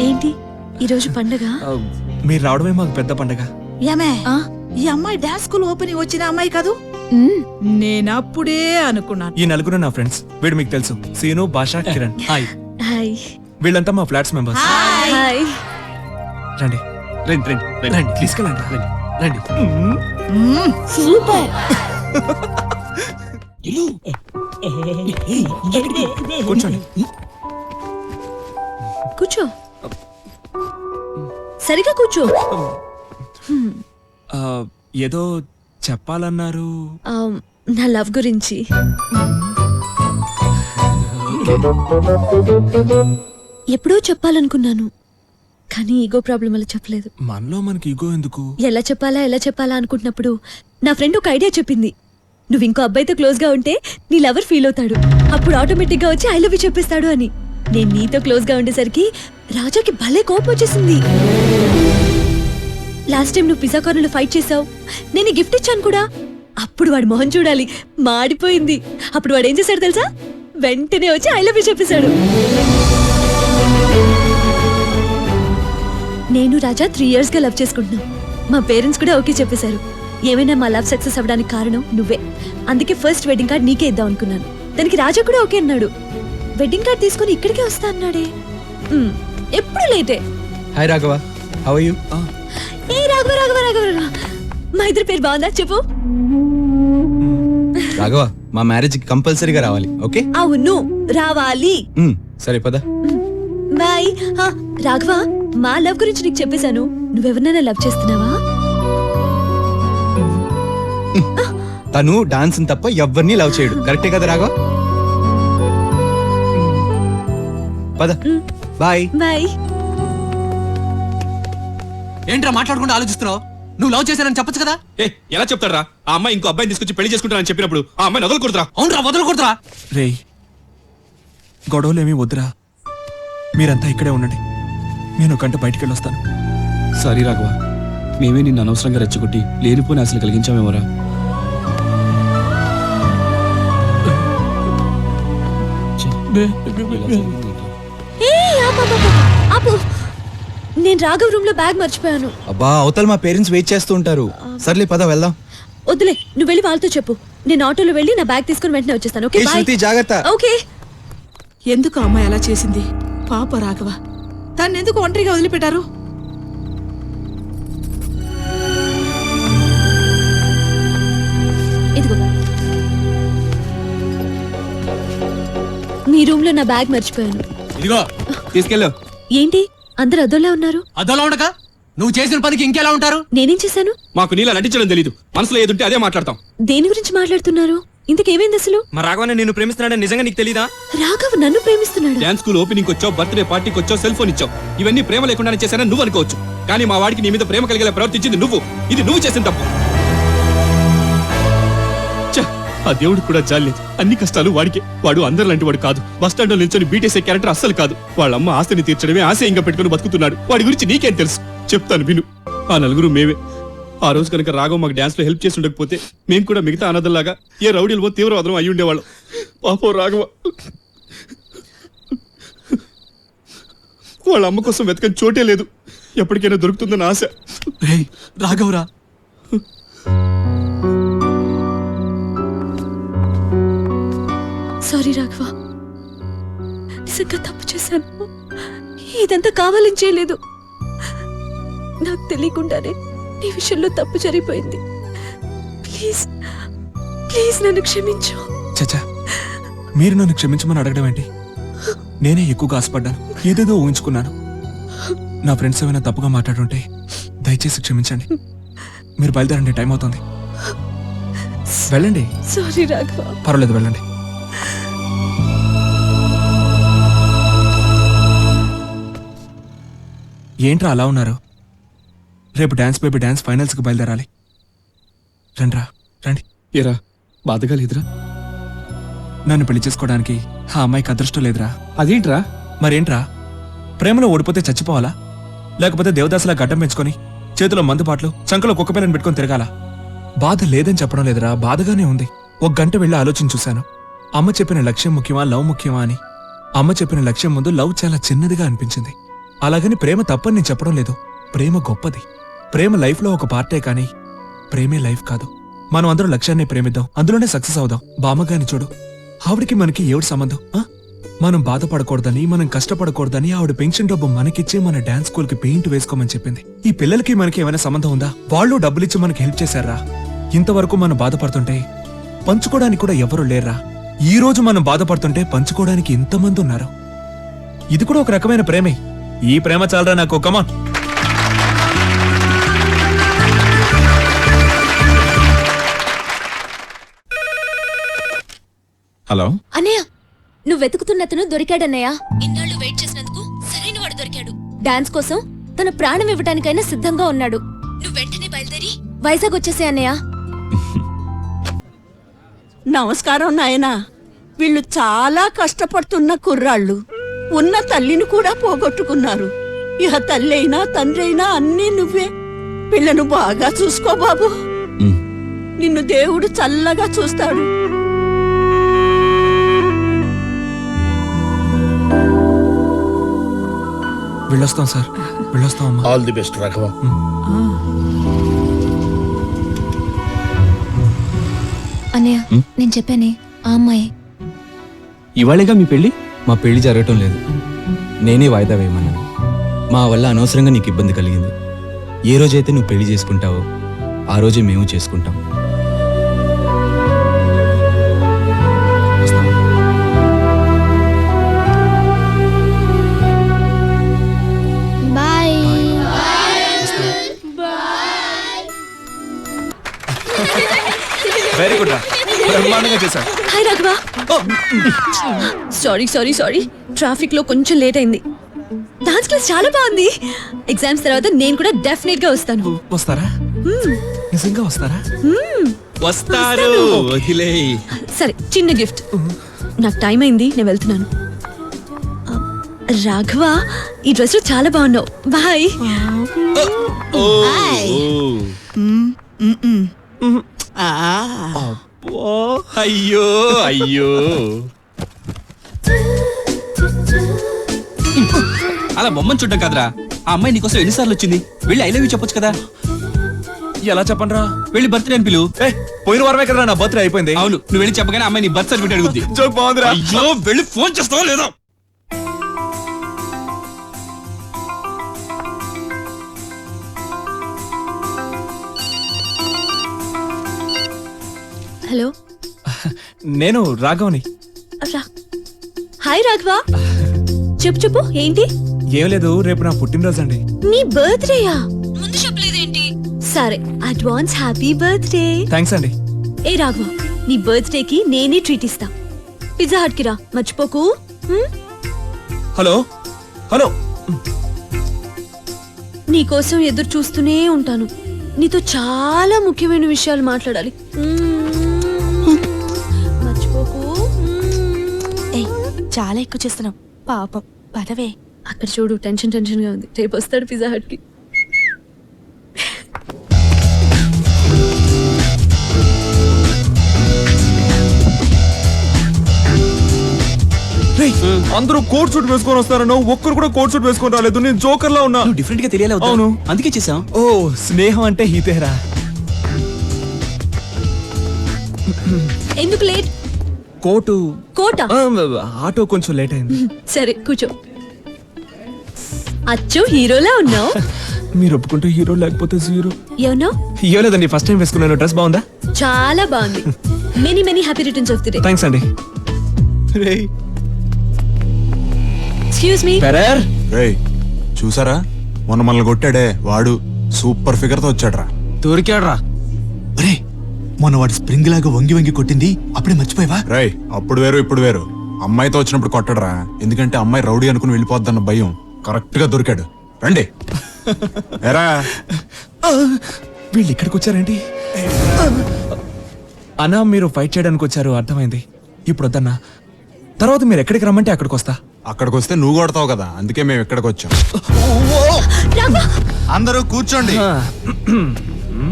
ఏంటి ఈరోజు పండగ? మీరు రావడమే మాకు పెద్ద పండగ. ఏమే ఈ అమ్మాయి డాన్స్ స్కూల్ ఓపెనింగ్ వచ్చిన అమ్మాయి కాదు? నేనప్పుడే అనుకున్నాను. ఈ నలుగురు నా ఫ్రెండ్స్. వీడు మీకు తెలుసు, సీను, భాష, కిరణ్. హాయ్. హాయ్. వీళ్ళంతా మా ఫ్లాట్స్ మెంబర్స్. హాయ్. రండి రండి రండి రండి, తీసుకెళ్ళండి. రండి. సూపర్. కూర్చోండి. కూర్చో, సరిగా కూర్చో. ఏదో చెప్పాలన్నారు. నా లవ్ గురించి. ఎప్పుడో చెప్పాలనుకున్నాను, కానీ ఈగో ప్రాబ్లం వల్ల చెప్పలేదు. మనలో మనకి ఈగో ఎందుకు? ఎలా చెప్పాలా అనుకుంటున్నప్పుడు నా ఫ్రెండ్ ఒక ఐడియా చెప్పింది. నువ్వు ఇంకో అబ్బాయితో క్లోజ్ గా ఉంటే నీ లవర్ ఫీల్ అవుతాడు, అప్పుడు ఆటోమేటిక్ గా వచ్చి ఐ లవ్ యూ చెప్పేస్తాడు అని. నేను నీతో క్లోజ్ గా ఉండేసరికి రాజాకి భలే కోపం వచ్చేసింది. లాస్ట్ టైం నువ్వు పిజ్జా కార్నర్లో ఫైట్ చేసావు, నేను గిఫ్ట్ ఇచ్చాను కూడా. అప్పుడు వాడి మొహం చూడాలి, మాడిపోయింది. అప్పుడు వాడు ఏం చేశాడు తెలుసా? వెంటనే వచ్చి ఐ లవ్ యూ చెప్పేశాడు. నేను రాజా 3 years గా లవ్ చేసుకుంటున్నాం. మా పేరెంట్స్ కూడా ఓకే చెప్పేశారు. ఏమైనా మా లవ్ సక్సెస్ అవ్వడానికి కారణం నువ్వే. అందుకే ఫస్ట్ వెడ్డింగ్ కార్డ్ నీకే ఇద్దాం అనుకున్నాను. దానికి రాజా కూడా ఓకే అన్నాడు. వెడ్డింగ్ కార్డ్ తీసుకుని ఇక్కడికే వస్తా అన్నాడే. ఎప్పుడు లేటే. Hi Raghava, how are you? ఏ రాఘవ రాఘవ రాఘవ, మా ఇద్దరి పేరు బాగుందా చెప్పు. రాఘవ, మా మ్యారేజ్ కి కంపల్సరీగా రావాలి, ఓకే? అవును, రావాలి. సరే పద. బాయ్. రాఘవ, మా లవ్ గురించి నీకు చెప్పేశాను. నువ్వెవరినైనా లవ్ చేస్తున్నావా? తను డాన్స్ తప్ప ఎవరిని లవ్ చేయడు, కరెక్టే కదా రాఘవ? పద. బాయ్. బాయ్. ఏంట్రా మాట్లాడకుండా ఆలోచిస్తున్నావు? నువ్వు లవ్ చేశానని చెప్పొచ్చు కదా? ఎలా చెప్తారా? ఆ అమ్మాయి ఇంకో అబ్బాయిని తీసుకొచ్చి పెళ్లి చేసుకుంటానని చెప్పినప్పుడు ఆ అమ్మాయిని వదలకూడదురా. అవునరా, వదలకూడదురా. రేయ్, గొడవలేమీ వద్దురా. మీరంతా ఇక్కడే ఉండండి, నేను ఒక గంట బయటికి వెళ్ళొస్తాను. సారీ రాఘవ, మేమే నిన్ను అనవసరంగా రెచ్చగొట్టి లేనిపోని ఆశలు కలిగించామేమోరా. ఆపు. నేను రాఘవ్ రూమ్ లో బ్యాగ్ మర్చిపోయాను. అబ్బా, అవతల మా పేరెంట్స్ వెయిట్ చేస్తూ ఉంటారు. సర్లే పద వెళ్దాం. వద్దులే, నువ్వు వెళ్ళి వాళ్ళతో చెప్పు. నేను ఆటోలో వెళ్ళి నా బ్యాగ్ తీసుకుని వెంటనే వచ్చేస్తాను. Okay, bye. శృతి, జాగ్రత్త. ఓకే. ఎందుకు అమ్మాయి అలా చేసింది? పాప రాఘవ, దాన్ని ఎందుకు ఒంటరిగా వదిలిపెట్టారు? ఇదిగో, మీ రూమ్ లో నా బ్యాగ్ మర్చిపోయాను. ఇదిగో తీసుకెళ్ళు. ఏంటి అందరు అదోలా ఉన్నారు? అదోలా ఉండక నువ్వు చేసిన పనికి ఇంకెలా ఉంటారు? నేనేం చేశాను? మాకు నీళ్ళ నటించడం తెలీదు, మనసులో ఏదుంటే అదే మాట్లాడతాం. దేని గురించి మాట్లాడుతున్నారు? ఇంతకేమైంది అసలు? మా రాఘవని నిన్ను ప్రేమిస్తున్నాడని నిజంగా నీకు తెలీదా? రాఘవ్ నన్ను ప్రేమిస్తున్నాడు. డాన్స్ స్కూల్ ఓపెనింగ్ వచ్చావు, బర్త్డే పార్టీకి వచ్చావు, సెల్ ఫోన్ ఇచ్చావు. ఇవన్నీ ప్రేమ లేకుండానే చేశానని నువ్వు అనుకోవచ్చు, కానీ మా వాడికి నీ మీద ప్రేమ కలిగేలా ప్రవర్తించింది నువ్వు. ఇది నువ్వు చేసిన తప్పు. ఆ దేవుడికి కూడా జాలేదు. అన్ని కష్టాలు వాడికే. వాడు అందరిలాంటి వాడు కాదు. బస్ స్టాండ్ లో నిల్చొని బీటేసే క్యారెక్టర్ అస్సలు కాదు. వాళ్ళ అమ్మ ఆస్తిని తీర్చడమే ఆశయంగా పెట్టుకుని బతుకుతున్నాడు. వాడి గురించి నీకేం తెలుసు? చెప్తాను విను. ఆ నలుగురు మేమే. ఆ రోజు కనుక రాఘవ్ మాకు డాన్స్ లో హెల్ప్ చేసి ఉండకపోతే మేము కూడా మిగతా అనాథల్లాగా ఏ రౌడీలవో తీవ్రవాదం అయి ఉండేవాళ్ళం. పాపం రాఘవ వాళ్ళ అమ్మ కోసం వెతకని చోటే లేదు. ఎప్పటికైనా దొరుకుతుందని ఆశ. రాఘవరా, సారీ రాఘవ, నిజంగా తప్పు చేశాను. ఇదంతా కావాలని చేయలేదు. నాకు తెలియకుండానే నీ విషయంలో తప్పు జరిగిపోయింది. ప్లీజ్ ప్లీజ్ నన్ను క్షమించు. చచ్చా, మీరు నన్ను క్షమించమని అడగడం ఏంటి? నేనే ఎక్కువగా ఆశపడ్డాను, ఏదేదో ఊహించుకున్నాను. నా ఫ్రెండ్స్ ఏమైనా తప్పుగా మాట్లాడుంటే దయచేసి క్షమించండి. మీరు బయలుదేరండి, టైం అవుతుంది. వెళ్ళండి. సారీ రాఘవ. పర్వాలేదు, వెళ్ళండి. ఏంట్రా అలా ఉన్నారు? రేపు డాన్స్ బేబీ డాన్స్ ఫైనల్స్కి బయలుదేరాలి. రండ్రా, రండి. ఏరా, బాధగా లేదురా? నన్ను పెళ్లి చేసుకోవడానికి ఆ అమ్మాయికి అదృష్టం లేదురా. అదేంట్రా? మరేంట్రా, ప్రేమలో ఓడిపోతే చచ్చిపోవాలా? లేకపోతే దేవదాసులా గడ్డం పెంచుకొని చేతిలో మందుపాట్లు చంకలో కుక్క పిల్లని పెట్టుకొని తిరగాల? బాధ లేదని చెప్పడం లేదురా, బాధగానే ఉంది. 1 గంట వెళ్ళి ఆలోచించి చూశాను. అమ్మ చెప్పిన లక్ష్యం ముఖ్యమా లవ్ ముఖ్యమా అని. అమ్మ చెప్పిన లక్ష్యం ముందు లవ్ చాలా చిన్నదిగా అనిపించింది. అలాగని ప్రేమ తప్పని నేను చెప్పడం లేదు. ప్రేమ గొప్పది. ప్రేమ లైఫ్లో ఒక పార్టే కానీ ప్రేమే లైఫ్ కాదు. మనం అందరూ లక్ష్యాన్ని ప్రేమిద్దాం, అందులోనే సక్సెస్ అవుదాం. బామ్మగారిని చూడు, ఆవిడికి మనకి ఏమిటి సంబంధం? మనం బాధపడకూడదని, మనం కష్టపడకూడదని ఆవిడ పెన్షన్ డబ్బు మనకిచ్చే మన డాన్స్ స్కూల్ కి పెయింట్ వేసుకోమని చెప్పింది. ఈ పిల్లలకి మనకి ఏమైనా సంబంధం ఉందా? వాళ్ళు డబ్బులిచ్చి మనకి హెల్ప్ చేశారా? ఇంతవరకు మనం బాధపడుతుంటే పంచుకోవడానికి కూడా ఎవరు లేరా? ఈ రోజు మనం బాధపడుతుంటే పంచుకోవడానికి ఇంతమంది ఉన్నారు. ఇది కూడా ఒక రకమైన ప్రేమే. ఈ ప్రేమ చాలరా నాకు. కమాన్. హలో అన్నయ్య, నువ్వు వెతుకుతున్నతను దొరికాడన్నయ్య. ఇన్నాళ్ళు వెయిట్ చేసినందుకు సరైన వాడు దొరికాడు. డాన్స్ కోసం తన ప్రాణం ఇవ్వటానికైనా సిద్ధంగా ఉన్నాడు. నువ్వు వెంటనే బయలుదేరి వైజాగ్ వచ్చేసే అన్నయ్య. నమస్కారం నాయనా. వీళ్ళు చాలా కష్టపడుతున్న కుర్రాళ్ళు. ఉన్న తల్లిని కూడా పోగొట్టుకున్నారు. ఇహ తల్లి అయినా తండ్రి అయినా అన్నీ నువ్వే. పిల్లను బాగా చూసుకో బాబు. నిన్ను దేవుడు చల్లగా చూస్తాడు. వెళ్ళొస్తాం సార్, వెళ్ళొస్తాం అమ్మా. All the best Raghava. అన్నయ్య, నేను చెప్పానే ఆ అమ్మాయి. ఇవాళేగా మీ పెళ్లి? మా పెళ్లి జరగటం లేదు. నేనే వాయిదా వేయమన్నాను. మా వల్ల అనవసరంగా నీకు ఇబ్బంది కలిగింది. ఏ రోజైతే నువ్వు పెళ్లి చేసుకుంటావో ఆ రోజే మేము చేసుకుంటాం. బాయ్. వెరీ గుడ్ రా, బ్రహ్మాండంగా చేశావు. Hi Raghava. Sorry sorry sorry, traffic లో కొంచెం లేట్ అయింది. డాన్స్ క్లాస్ చాలా బాగుంది. ఎగ్జామ్స్ తర్వాత నేను కూడా డెఫినెట్ గా వస్తాను. వస్తారా? నిజంగా వస్తారా? వస్తారు. వదిలేయ్. సరే, చిన్న గిఫ్ట్. నాకు టైం అయింది, నేను వెళ్తున్నాను. రాఘవ, ఈ డ్రెస్ లో చాలా బాగున్నావు. బాయ్. అయ్యో అయ్యో, అలా బొమ్మను చూడడం కాదురా. ఆ అమ్మాయి నీకోసం ఎన్నిసార్లు వచ్చింది? వెళ్ళి ఐ లవ్ యూ చెప్పొచ్చు కదా. ఎలా చెప్పండ్రా? వెళ్ళి బర్త్డే అని పిలువు. పోయిన వారమే కదా నా బర్త్డే అయిపోయింది. అవును, నువ్వు వెళ్ళి చెప్పగానే అమ్మాయి నీ బర్త్ సర్టిఫికేట్ అడుగుద్ది. జోక్ బాగుందిరా. అయ్యో, వెళ్ళి ఫోన్ చేస్తావా లేదా? హలో, నేను రాఘవని. హాయ్ రాఘవ. చెప్పు చెప్పు, ఏంటి? ఏం లేదు, రేపు నా పుట్టినరోజు అండి. నీ బర్త్డేయా? ముందు చెప్పలేదేంటి? సరే, అడ్వాన్స్ హ్యాపీ బర్త్డే. థ్యాంక్స్ అండి. ఏ రాఘవ, నీ బర్త్డే కి నేనే ట్రీట్ ఇస్తా. పిజ్జా హట్ కి రా, మర్చిపోకు. హలో హలో, నీకోసం ఎదురు చూస్తూనే ఉంటాను. నీతో చాలా ముఖ్యమైన విషయాలు మాట్లాడాలి. మర్చిపోకు. ఏయ్, చాలా ఎక్కువ చేస్తున్నావు పాపం. పదవే. అక్కడ చూడు, టెన్షన్ టెన్షన్ గా ఉంది. రేపు వస్తాడు పిజ్జా హట్ కి. అందరూ కోట్ సూట్ వేసుకొని వస్తారను, ఒక్కరు కూడా కోట్ సూట్ వేసుకొని రాలేదు. నేను జోకర్ లా ఉన్నా. నువ్వు డిఫరెంట్ గా తెలియాలి. అవును, అందుకే చేసాం. ఓ, స్నేహం అంటే హీతేరా. ఎందుకు లేట్? కోటు కోట. ఆటో కొంచెం లేట్ అయింది. సరే, కూర్చో. అచ్చు హీరోలా ఉన్నావు. మీరు ఒప్పుకుంటే హీరో, లేకపోతే జీరో. ఏమన్నావు? ఏం లేదండి, ఫస్ట్ టైం వేసుకున్నాను. డ్రెస్ బాగుందా? చాలా బాగుంది. Many many happy returns of the day. Thanks అండి. Excuse me. రేయ్, చూసారా మొన్న మనల్ని కొట్టాడే వాడు సూపర్ ఫిగర్ తో వచ్చాడ్రా. దొరికాడ్రా. రే, మొన్న వాడు స్ప్రింగ్ లాగా వంగి వంగి కొట్టింది అప్పుడే మర్చిపోయావా? రేయ్, అప్పుడు వేరు ఇప్పుడు వేరు. అమ్మాయితో వచ్చినప్పుడు కొట్టడరా, ఎందుకంటే అమ్మాయి రౌడీ అనుకుని వెళ్ళిపోద్దన్న భయం. కరెక్ట్ గా దొరికాడు. రండి. ఎరా, వీళ్ళు ఇక్కడికి వచ్చారేంటి? అన్నా, మీరు ఫైట్ చేయడానికి వచ్చారు, అర్థమైంది. ఇప్పుడు వద్దన్నా, తర్వాత మీరు ఎక్కడికి రమ్మంటే అక్కడికి వస్తా. అక్కడికి వస్తే నువ్వు కొడతావు కదా, అందుకే మేము ఇక్కడికి వచ్చాం. అందరూ కూర్చోండి.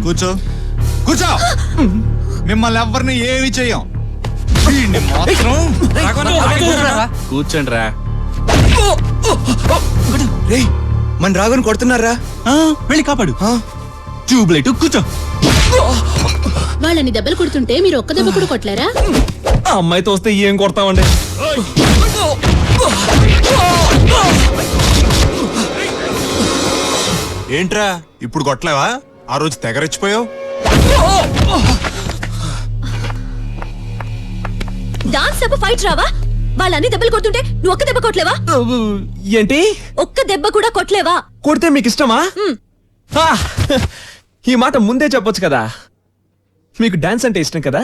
కూర్చో కూర్చో. మిమ్మల్ని ఎవరిని ఏమి చెయ్యం. కూర్చోండి రా. రేయ్ మన రాఘవన్ కొడుతున్నారా? వెళ్ళి కాపాడు. ట్యూబ్లైట్ కూర్చో. వాళ్ళని దెబ్బలు కొడుతుంటే మీరు ఒక్క దెబ్బ కూడా కొట్టలేరా? ఆ అమ్మాయితో వస్తే ఏం కొడతామండి? ఏంట్రా ఇప్పుడు కొట్టలేవా? ఆ రోజు తెగరెచ్చిపోయావు. డాన్స్ తప్ప ఫైట్ రావా? వాళ్ళన్ని దెబ్బలు కొడుతుంటే నువ్వు ఒక్క దెబ్బ కొట్టలేవా? ఏంటి? ఒక్క దెబ్బ కూడా కొట్టలేవా? కొడితే మీకు ఇష్టమా? ఆ, ఈ మాట ముందే చెప్పొచ్చు కదా. మీకు డాన్స్ అంటే ఇష్టం కదా?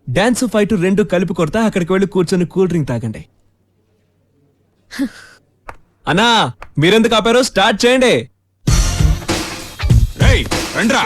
డాన్స్ ఫైట్ రెండు కలిపి కొడతా. అక్కడికి వెళ్ళి కూర్చొని కూల్ డ్రింక్ తాగండి. అన్నా మీరెందుకు ఆపారు? స్టార్ట్ చేయండి. రేయ్ రండ్రా.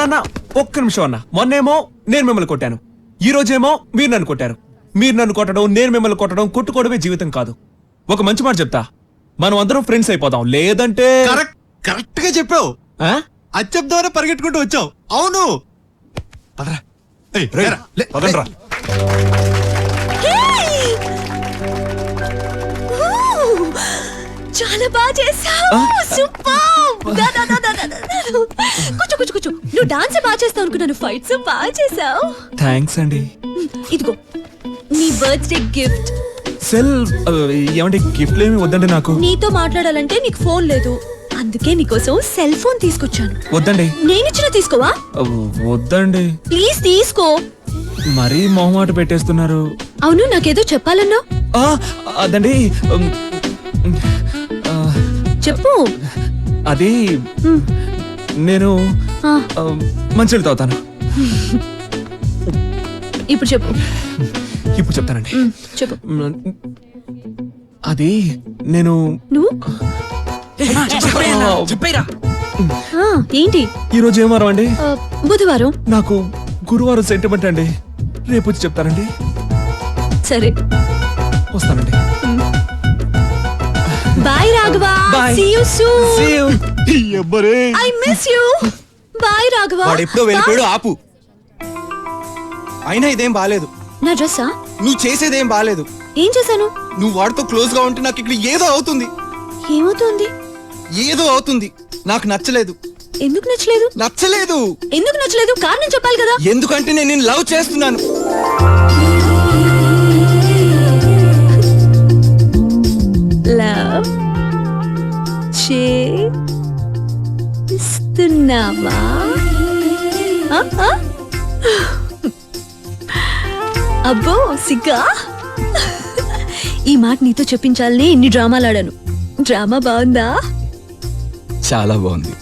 అన్నా ఒక్క నిమిషం అన్నా. మొన్నేమో నేను మిమ్మల్ని కొట్టాను, ఈ రోజేమో మీరు నన్ను కొట్టారు. మీరు నన్ను కొట్టడం, నేను మిమ్మల్ని కొట్టడం, కొట్టుకోవడమే జీవితం కాదు. ఒక మంచి మాట చెప్తా, మనం అందరం ఫ్రెండ్స్ అయిపోదాం. లేదంటే కరెక్ట్ గా చెప్పావు. ఆ? అది చెప్దామని పరిగెట్టుకుంటూ వచ్చావు. అవును. పదరా. ఏయ్, రేయ్, రేరా, లే, పదండ్రా. చాలా బాగా చేసావు. సూపర్. కూర్చో కూర్చో కూర్చో. నువ్వు డాన్స్ బాగా చేస్తావు అనుకున్నాను, ఫైట్స్ బాగా చేసావు. థ్యాంక్స్ అండి. ఇదిగో నీ బర్త్డే గిఫ్ట్. సెల్ ఏమంటే గిఫ్ట్లు ఏమి వద్దండి నాకు. నీతో మాట్లాడాలంటే నీకు ఫోన్ లేదు, అందుకే నీకోసం సెల్ ఫోన్ తీసుకొచ్చాను. వద్దండి. నేనిచ్చిన తీసుకోవా? వద్దండి. ప్లీజ్ తీసుకో. మరీ మొహమాట పెట్టేస్తున్నారు. అవును, నాకేదో చెప్పాలన్నా. ఆ, అదండి. చెప్పు. అది నేను మంచినీళ్ళు తాగుతాను. ఇప్పుడు చెప్పు. ఇప్పుడు చెప్తానండి. చెప్పు. అది నేను నువ్వు చెప్పేరా. ఏంటి? ఈ రోజు ఏం వారం అండి? బుధవారం. నాకు గురువారం సెంటిమెంట్ అండి. రేపు వచ్చి చెప్తానండి. సరే, వస్తానండి. Bye Raghava. Bye. See you soon. See you. I miss you. Bye Raghava. వాడు ఎప్పుడో వెళ్ళిపోయాడు, ఆపు. అయినా ఇదేం బాలేదు. నా డ్రెస్సా? నువ్వు చేసేదేం బాలేదు. ఏం చేశాను? నువ్వు వాడితో క్లోజ్ గా ఉంటే నాకు ఇక్కడ ఏదో అవుతుంది. ఏమవుతుంది? ఏదో అవుతుంది. నాకు నచ్చలేదు. ఎందుకు నచ్చలేదు? నచ్చలేదు. ఎందుకు నచ్చలేదు? కారణం చెప్పాలి కదా. ఎందుకంటే నేను నిన్ను లవ్ చేస్తున్నాను. లవ్ చేస్తున్నావా? అబ్బో సిగ్గా ఈ మాట నీతో చెప్పించాలని ఇన్ని డ్రామాలు ఆడాను డ్రామా బాగుందా చాలా బాగుంది